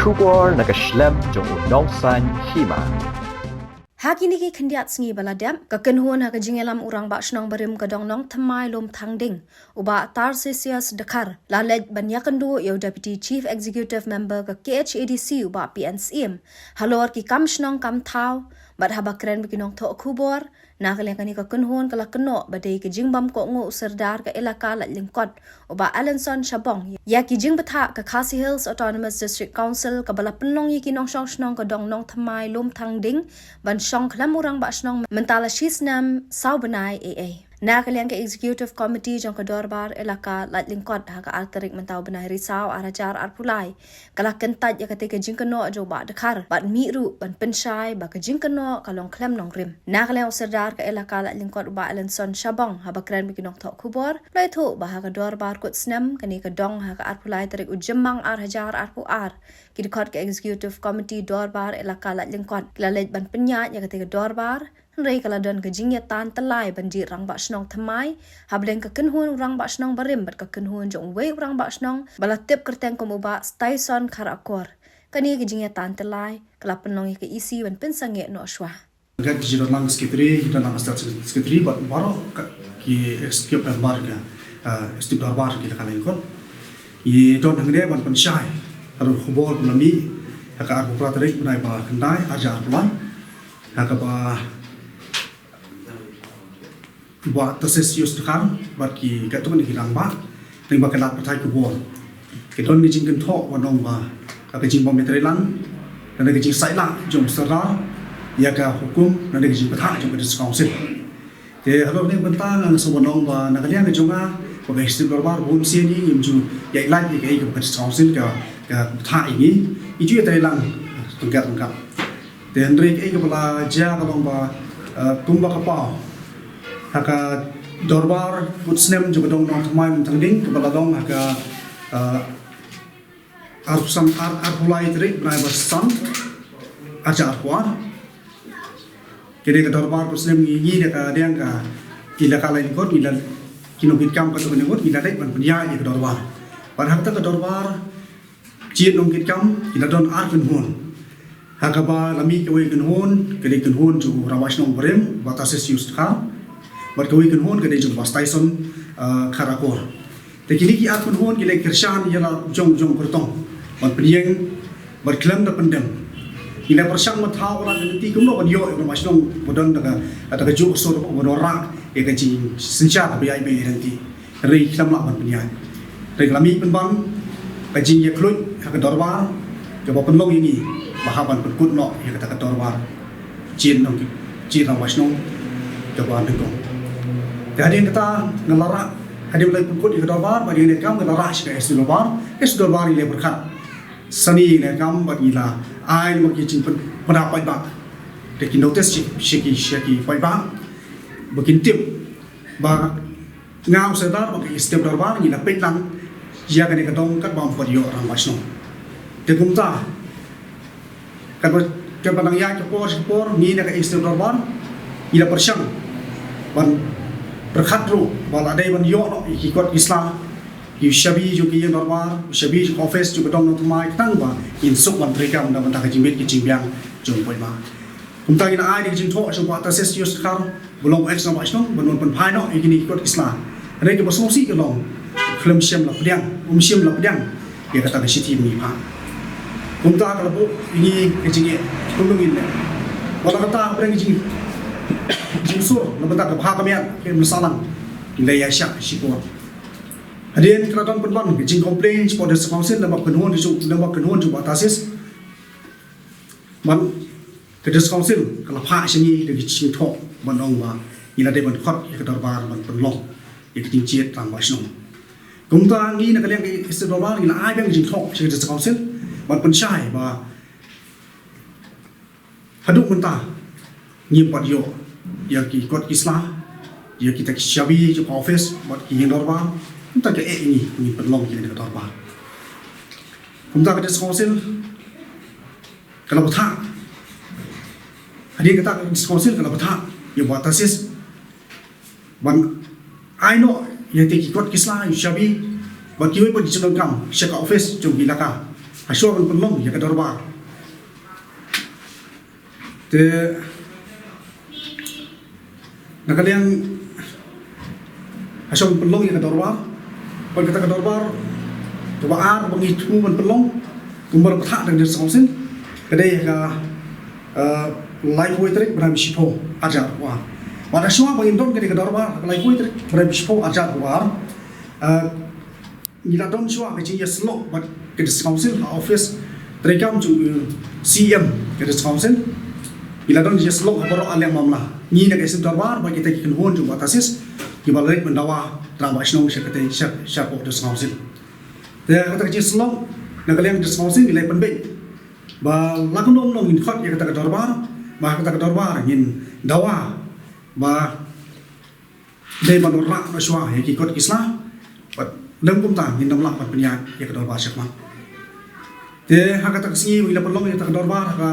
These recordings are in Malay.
kubor nakaslem jong unongsan hima. Hakini ki kendiat sengi baladam kakenhuan ha kajingelam urang ba shnong barim kadong nong thamai lom thangding uba Tarsisius Dakar lalej banyakandu yo Deputy Chief Executive Member ka KHADC uba PNCM halor ki kam shnong kam thau bad habakren bikinong tho kubor nakaleng kani kakenhuan kala keno badai ki jingbam ko ngo serdar ka elaka lat lingkot uba Alanson Shabong ya ki jing batha ka Khasi Hills Autonomous District Council ka bala penong yi kinong shnong kadong nong thamai lom thangding ban Song kelam urang ba snong mentala shisnam saubanai AA. Nakaliang ke Executive Committee jong kedorbar elaka lat lingkot ha ka alterik mentau benai risau arajar arpulai. Kala kentat ya ketika jingkeno jo ba Dakar bat miru ban pensyai ba ke jingkeno kalong klem nong rim. Nakaliang serdar ke elaka lat lingkot ba Alanson Shabong ha bakran bikinong tok kubor lai thu ba ha kedorbar kut snam kani kedong ha ka arpulai tarik ujemang arajar arpuar. Kidikot ke Executive Committee dorbar elaka lat lingkot lalej ban penyat ya ketika dorbar Rai kala don ke jingyatan telai banjir rang bak snong thamai hableng ke kenhun rang bak snong barim bat ke kenhun jong wei rang bak snong balatip kerteng komuba Tyson Karakor kani ke jingyatan telai kala penong ke isi ban pensange no aswa Gak digital lang sekretari dan nama staff sekretari baru ki executive member ka stip darbar kita kala ikon ye don hangde ban pensyai aru khubol melami ka arbu pratarik benai ba kendai ajar pulan ka ba buat tersesius kan bagi kat tu ni hilang ba ning ba kelat pertai ku bol kedon ni jingken tho wanong ba ka jing bom metelan dan ke jing saila jom serah ya ka hukum dan ke jing patha jom ke council te halo ni bentang ang sobanong ba nakalian ke jonga ba stip barbar bun si ni imju ya ilan ke ke council ka tha ini iju te lang tungkat te andre ke bala ja ka ba tumba ka pa haka dorbar putsnem juga dong nong thamai mentangding kepala dong haka arusam arpulai trik benai bersan aja arpuan kini ke dorbar putsnem ngi deka diang ka ila kala ikut ila kinobit kam ka tu ikut ila dek ban punya ke dorbar pan hakta ke dorbar jiet nong kit kam ila don arken hon haka ba lami ke wei ken hon ju rawas nong brem batases use ka berkawin kenhon ke dejung bas Tyson Karakor. Tekini ki akun hon ki kershan yala jong kertong. Ban prieng berklem da pendem. Ila persang matha ora nanti kumno ban yo mas nong bodon daga daga ju so bodora e ka ji sincha ka bai bai nanti. Rei klam la ban penyan. Rei lami penban ka ji ye kluj ka dorbar ke ba penlong ini bahaban penkut no ye kata dorbar. Jin nong ji ra mas nong ke ba dengkong. Jadi kita ngelara hadir mulai pukul di dorbar bagi nekam ngelara sih es dorbar ini berkat seni nekam bagi lah air bagi cincin pendapat bang dekin notice siki bang bikin tip bang ngau sedar bagi setiap dorbar ini lah petlang jia kan ketong kat bang pada orang masno dekumta kan kepadang ya kepor ni nak setiap dorbar ini persang ban berkhatru bala dai ban yo no ikot Islam yu shabi ju ki normal shabi ju office ju dong no mai tang ba in suk ban trika ban ban ta ka jimbet ki jimbyang jong poi ma kum ta ina ai di jing tho so ba ta ses yus khar bolong ex no ba sno ban ban phai no ikini ikot Islam re ke boso si ke long khlem shem la pdiang shem la pdiang ye ka ta ka shiti mi pha kum ta ka bo ini ke jing ye kum dong in wala ka ta breng jing Jinsur, lepas tak bahag kami ke masalang, ilai asyak sipor. Hadirin kerajaan penban, jing komplain pada council lepas kenhuan ju batasis. Man kerajaan council kalau pak sini dari jing thok bandong ba, ila de ban khot ke darbar ban penlong, ke jing jiet tang ba snong. Kumta ngi nak liang ke darbar ila ai bang jing thok kerajaan council ban pensyai ba. Haduk mentah ngi pat yo ya ki kot Islam ya kita syabi je office buat ki dorbar kita ke ini ni penlong ki dekat dorbar kita ke council kalau betah hari kita council kalau betah ya buat tasis ban I know ya ki kot Islam syabi buat ki pun di kam syaka office jom bilaka aswa ban pelong ya ke dorbar te nakaliang aswa ban pelong ya ke dorbar ban kata ke dorbar coba bengitu ban pelong kumbar pethak dengan songsin kedai ka lai koi trik beram sipo ajar wa pada semua pengindon kedai ke dorbar lai koi trik beram sipo ajar wa Nila don semua kecil ya slok buat kedai songsin office terekam tu CM kedai songsin Nila don ya slok apa aliang mamla ni nak isi dorbar bagi kita kian hon juga tasis kibalik mendawa drama senong sekete siap kedai songsin dia kata kecil slok nak kalian kedai songsin nilai penbek ba lakon nom ngin khot ya kata dorbar ba kata dorbar ngin dawa ba dei manora no shwa he ki kot kisla bat lem kum ta ngin namla pat penyak ya kata dorbar syakman te ha kata kesi wila pelong ya kata dorbar ka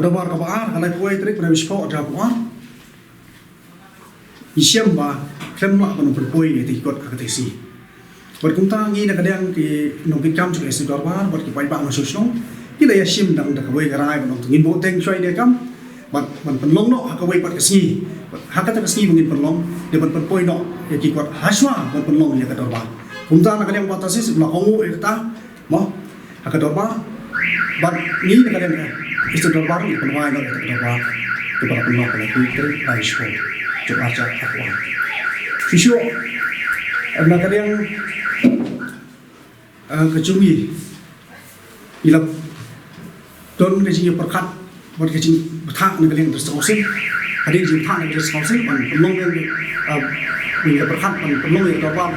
dorbar ka ba kalai puai trik pada bispo ada puan isyam ba klem la panu perpoi ya ti kot ka kesi bat kum ta ngi na kadang ki nongkin kam chu esi dorbar bat ki pai ba no susno kita ya sim dang dak wei garai ban ngin bo teng choi de kam bat man penlong no ha ka wei pat kasi ha ka ta kasi ngin penlong de ban poi no ya ki kwat haswa ban penlong ya ka dorba kumta na kaliang batasis na kongu eta mo ha ka dorba ban ni na kaliang istu dorba ni penwai no ka dorba ke para penlong ka ku ter rai shpo tu aja akwa fisio na kaliang kecumi ilap don kecil perkat buat kecil berthak nak kalian tersausin hari ini berthak nak tersausin man pelong yang bila berthak man pelong yang dorbar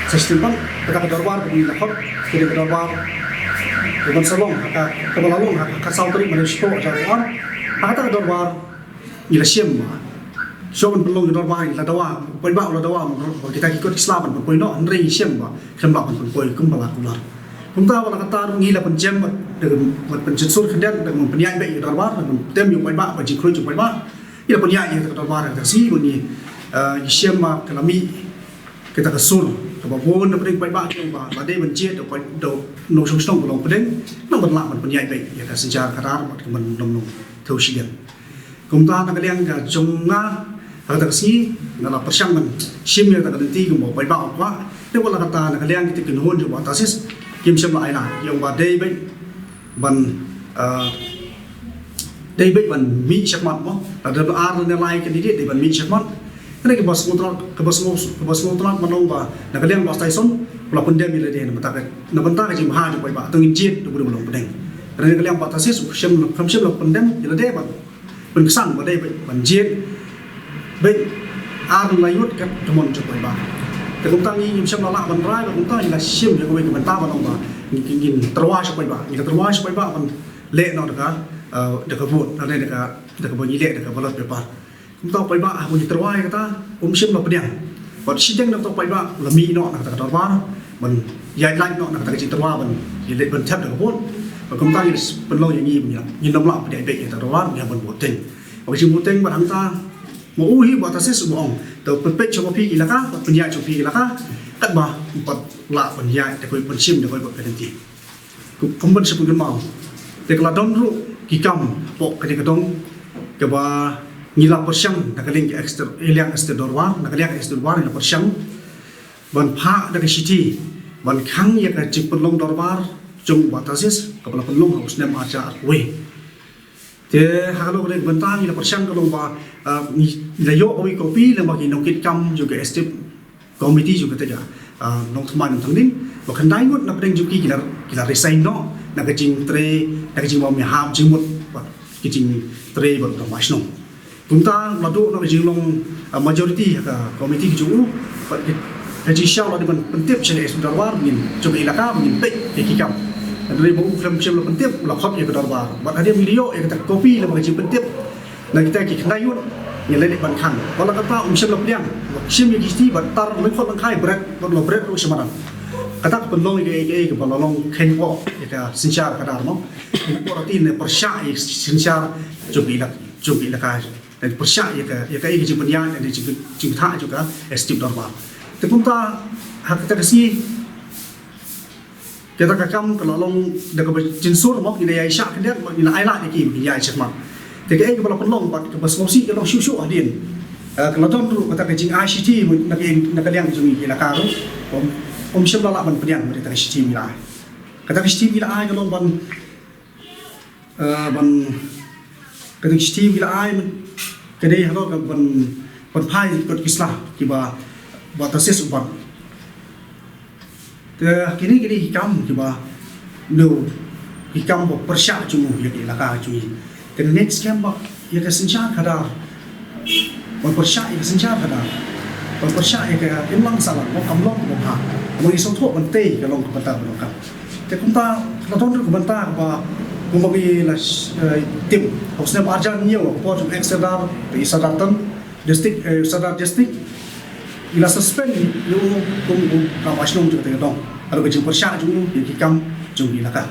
sistem pan kita ke dorbar bila hot kita ke dorbar bukan salong kita kebalalong kita sauteri manusia jalan kita ke dorbar bila siam so man pelong yang dorbar kita dawa poin bau kita dawa kita ikut Islam man poin no andre siam ba kembang man poin kembang kular chúng ta là kata nghĩ là phần trăm một phần chất số khẩn định được một phần nhai bệnh ở đó là một tem nhiều bài bạ và chỉ khơi chụp bài bạ như là phần nhai như ở đó là thằng sĩ của nhỉ xem mà cái là mi cái ta cái số cái bảo vốn nóเป็นbài bạ trong và đây mình chia được cái đầu nô sông sông của lòng cái đấy nó vẫn làm một phần nhai bệnh như là sinh ra cái đó mà mình nông theo sự kiện chúng ta là cái đang là trong nga thằng sĩ là persian mình xem như là cái tí của một bài bạ quá thế còn là kata là cái đang cái tình huống của ta sis kim xem lại là dùng vào đây bên bằng đây bên bằng mỹ sắc mặt mà là ar nên lại cái gì để bằng mỹ sắc mặt cái này cái boss motor mà nông và là cái liên boss Tyson là vấn đề mình là ta cái là vấn đề gì mà hai chục bài từng chiết được được lòng vấn đề cái này cái liên boss Tyson xem là vấn đề là đây bằng kesan vào đây bằng chiết bên ar là yết cái món chục bàiแต่ผมตั้งยิ่งxem nó lạมันร้ายผมตั้งยิ่งlà xem những cái mình ta vào lòng mà nhìn trôi qua bài bạc nhìn trôi qua bài bạcมันเละเนาะเด็กเด็กพูดอะไรเด็กพูดยี่เละเด็กพูดแบบแบบผมต้องไปบ้าผมจะtrôi qua cái taผมxem nóเป็นยังพอชี้แจงเราต้องไปบ้าเรามีเนาะแต่trôi quaมันใหญ่ไล่เนาะแต่จริงtrôi quaมันยี่เละมันแทบเด็กพูดผมตั้งยิ่งเป็นเราอย่างนี้มันยิ่งน้ำหลับเป็นเด็กแต่trôi quaมันมันบวชเต็งพอจริงบวชเต็งมันทั้งตาmau uhi buat ases semua tu pepek cuma pergi ilaka penjaya cuma pergi ilaka tak bah empat la penjaya tapi pensim dia buat penanti kemudian sebelum mau dekla don ru kikam pok kadi kadong keba ngila persiang nak link extra eliang extra dorwar nak liang extra dorwar ngila persiang ban pha dak city ban khang ya ka cip pelong dorwar jung buat ases kepala pelong harus nem aja we thế kalau kita bentang kita persiang kalau bah layo awi kopi lama kita nongkit kam juga estate committee juga tidak nong teman tengding bahkan daingut nak pedeng juga kita resign no nak kecing tre nak kecing mau miham jimut kecing tre baru tamas no kita lalu nak kecing long majority committee juga kecing siapa lah dengan pentip cina estate darwar mungkin juga ilaka mungkin pek kikam dari bau film film pentip lah khot ya ke darbar buat ada video ya kita kopi lah bagi pentip nah kita ki kendayun yang lain ban khang kalau kata film lah piang sim ya kisti batar mai khot bang khai bread lo bread ru semaran kata penlong ke balong khen ko ya sinchar kadar no ko ratin ne persya ya sinchar jubi la ka dan persya ya ka ya penyan dan cinta juga estim darbar tapi kita hak kita kasi kita kakam kalau long dekat jinsur mak ila ai syak dia ila ai la ki ya cekmak jadi ai kalau pelong pak ke basmosi kalau syusyu adin kalau tuan tu kata kecing ICT nak yang jumi ila karu om syabla la ban pedian mereka ICT ila kata ICT ila ai kalau ban kata ICT ila ai kedai halo ban pai kot kislah kiba batasis uban kini hikam coba lo hikam bo persyak cuma ya di laka cui dan next camp ba ya ke senja kada bo persyak ya senja kada bo persyak ya ke imlang salah bo kamlong bo ha mo isong tho ban te ke long ko banta bo ka te kumta la ton ko banta ba ko mo bi la tim hosne arjan niyo po jum extra pe sadatan district sadar district ila suspend yung kawasan juga tengah dong. Kalau kecil persyak juga kikam juga ila kah.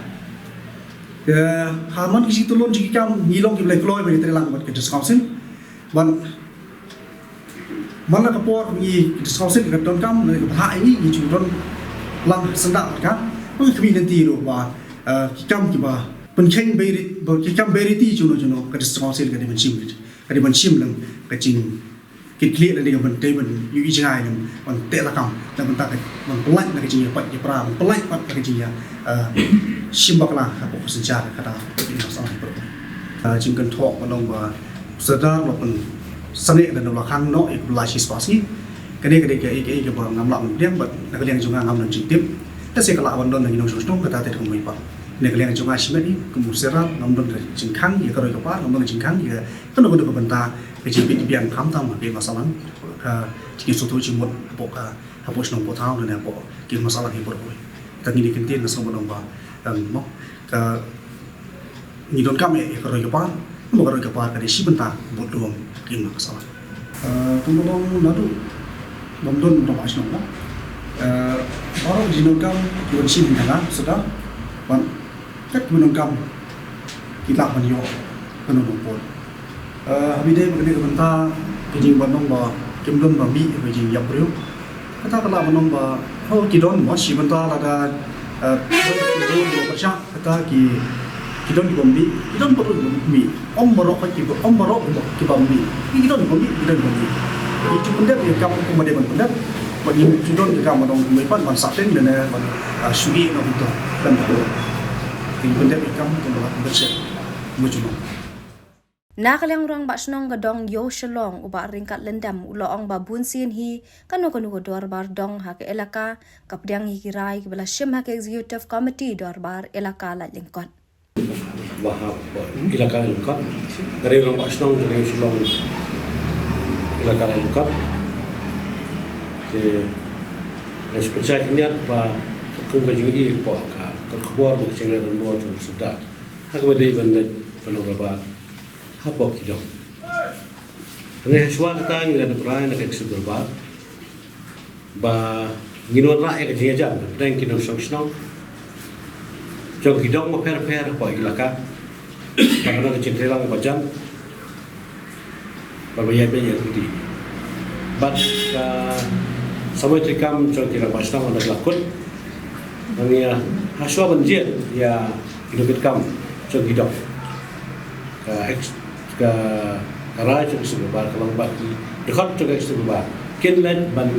Haman kisi tulun kikam ngilong kibulai keluar bagi terlang buat kerja council. Ban mana kapor ni kerja council dekat don kam dari hak ini juga don lang sendak kan. Mungkin kami nanti lo bah kikam kiba penceng beri kikam beri ti jono kerja council kerja mencim lang kecing kit dari yang penting you ijai ni pentek lakam dan pentak pelak nak kerja pat je perang pelak pat kerja simbak lah apa sejarah kata ini masalah itu jingkan talk menong ba sedar maupun seni dan belakang no ik belasi spasi kene ke ba ngamlak diam bat nak liang juga ngam dan jitip ta se kala wan don nang inong sosno kata te kemui pa ne liang juga simedi kemusera ngam don jingkang ya karo ka ngam don jingkang ya kan no ko benta kecil biang kam tam ke masalah ke suatu cimut boka hapus nong potau dan apa ke masalah ke beroi tapi ni kentin na sama nong ba dan mo ka ni don kami ke roi kapal mo ka roi kapal ka si benta bot luang ke masalah tumulong nadu bamdon nong asno na baru jinon kam tuan sim na sudah ban kat jinon kam kita panyo penonong pon habis mengenai benda kejing bandung ba kimdon ba mi kejing yap riu kata kala bandung ba ho kidon masih benda ada do baca kata kidon bombi kidon bombi barok ki bombi kidon bombi itu benda yang kamu kemudian benda bagi kidon kamu bandung mepan ban saten dan sugi no itu dan itu benda yang kamu kemudian baca macam Nakalang rang basnong gadong yo shalong uba ringkat lendam uloong babun sin hi kanu dorbar dong hak elaka kapdiang hikirai kibala shim hak executive committee dorbar elaka la lingkot wahab elaka lingkot dari rang basnong dari shalong elaka lingkot ke responsai niat ba ku bajui po ka keluar bukan dan buat sudah hak bade benda penuraba apa kidong. Ini sesuatu kita ni ada peran nak eksplor ba nginuan rakyat kerja jam dan kidong sosnong. Jauh kidong mau per apa ilaka. Karena kerja telang bajam. Berbayar itu. But sampai terkam jauh kidong sosnong ada lakon. Mengia haswa banjir ya hidup kam jauh kidong. Ke arah juga sebebar kalau bagi dekat juga sebebar kinlen ban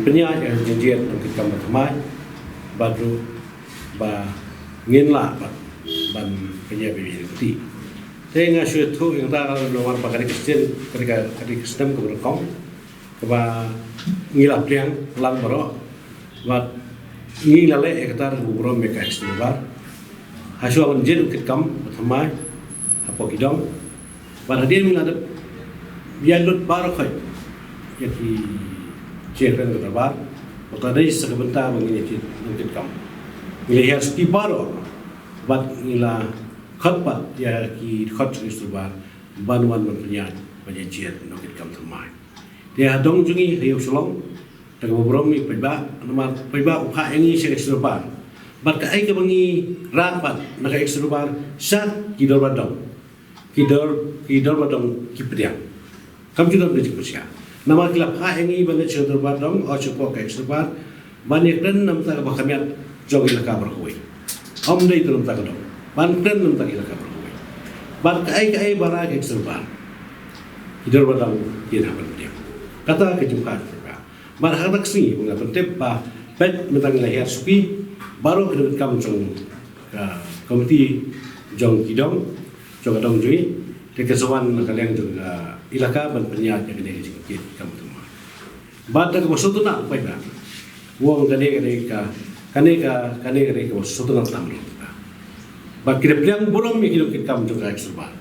penyak yang janjian untuk kita berteman baru ba nginla ban penyak bibir tengah suatu yang tak luar pakai kecil ketika sistem keberkong keba ngilap yang lang berok bat ngilale ektar gubron mereka sebebar hasil banjir kita berteman apa kidong pada dia mila ada bialut baru kau jadi cekran terbar maka dari sebentar begini mungkin kamu melihat sepi baru bat mila khatbat ya ki khat terbar banuan mempunyai banyak jiat mungkin kamu termai dia dong jungi hiu sulong dengan beberapa peba nomor peba upah ini sekitar terbar bat kai ke bangi rapat nak ekstrovert sat kidor badong kidor badong kipediang kam juga boleh dipercaya nama kilap ha ini benda kidor badong atau cukup ekstrovert banyak dan nam tak bakamiat jong ilaka berkuai. Om dei tulung tak dong. Ban kren tulung tak ilaka berkuai. Ban kai bara ke serba. Hidur badang kira penting. Kata kejumpa. Ban hadak sini bunga penting pa pet mentang lahir suki baru kedut kam jong komiti jong kidong jong dong jui kekesawan kalian jong ilaka ban penyat yang kena jikit kamu semua. Bada ke maksud tu nak apa dah? Uang kane ka maksud tu nak tamu. Bak kira pilihan belum yang hidup kita mencoba ekserba.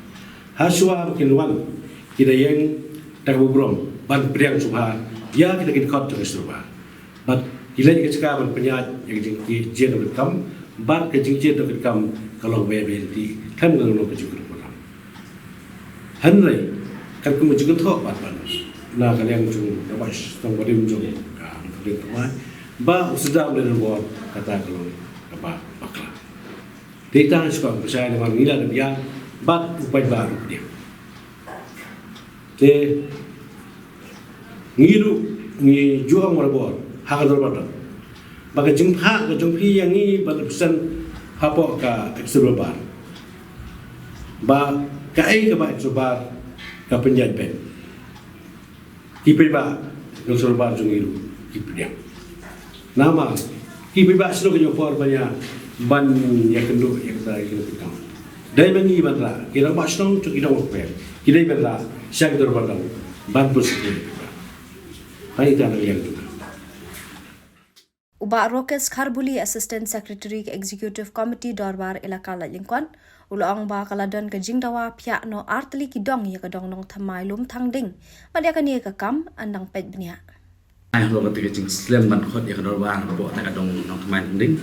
Haswa kiluan kita yang tak berbrom ban pilihan subha ya kita kau mencoba ekserba. Bak kila kita sekarang penyat yang jin untuk kam ban kejingjin untuk kam kalau BBT kan mengenal kejukan program. Henry kan kemujukan thok ban na kalian jung dapat tong badim jung kalian temai ba sudah boleh buat kata kalau apa bakla kita suka percaya dengan nilai dan dia bat upaya baru dia te ngi juang merabot hak dorbat baga jumpa ke jumpi yang ni berpesan apa ka ekstrovert ba kai ke ba ekstrovert ka penjat pen kipiba ng sorban jungiru kipnya nama kipiba sino kanyo por banyak ban ya kendo ya kita kita dai bangi bandra kira masnong tu kita per kira bandra siang dorban ban positif hai ta yang Uba Rokes Kharbuli Assistant Secretary Executive Committee Dorbar Ilaka la Lingkon ulang ba kaladon ke jingdawa pihak no artli kidong ya kadong nong thamai lum thangding madia kan ye ka kam andang pet bnia ai lo ketika jing slam ban khot ya kadorban bo ta kadong nong thamai thangding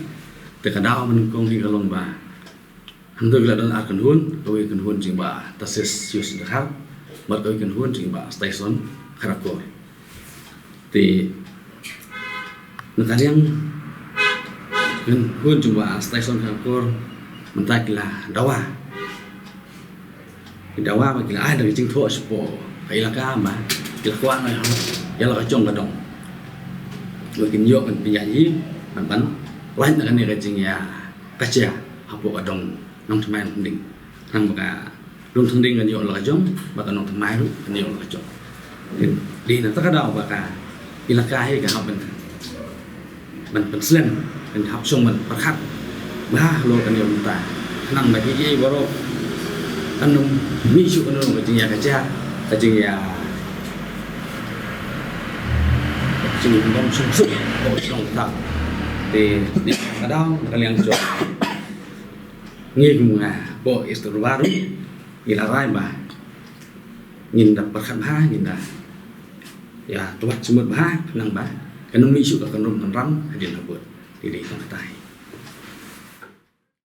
te kadao man kong hi kalong ba handu la don akan hun koi kan hun jing ba tasis yus dakhar mat koi kan hun jing ba station kharakor te nakaliang kan hun jing ba station kharakor mentaklah dawa makila ai dari jing tho spo kai la ka ma kila kwa ngai ha ya la ka chong ka dong lo kin yo kan pinya yi man ban lain kan ni ka jing ya ka cha ha po ka dong nong thmai ding nang ka lung thang ding kan yo la ka jong ba ka nong thmai ru kan yo la ka chong di na ta ka daw ba ka kila ka he ka ha ban slem kan ha chong man pa khat ba lo kan yo ta nang ba ki baro anum mi su kan lo ka ja ka jing ya jing dom sum sum ko song ta de ni ka dau ka liang jo ngi ku nga bo istor baru ila rai ba nhìn đập bạc khăn ha nhìn đã ya tuat semut ba nang ba kanum mi su ka kanum tan ram hadin habut di di tang tai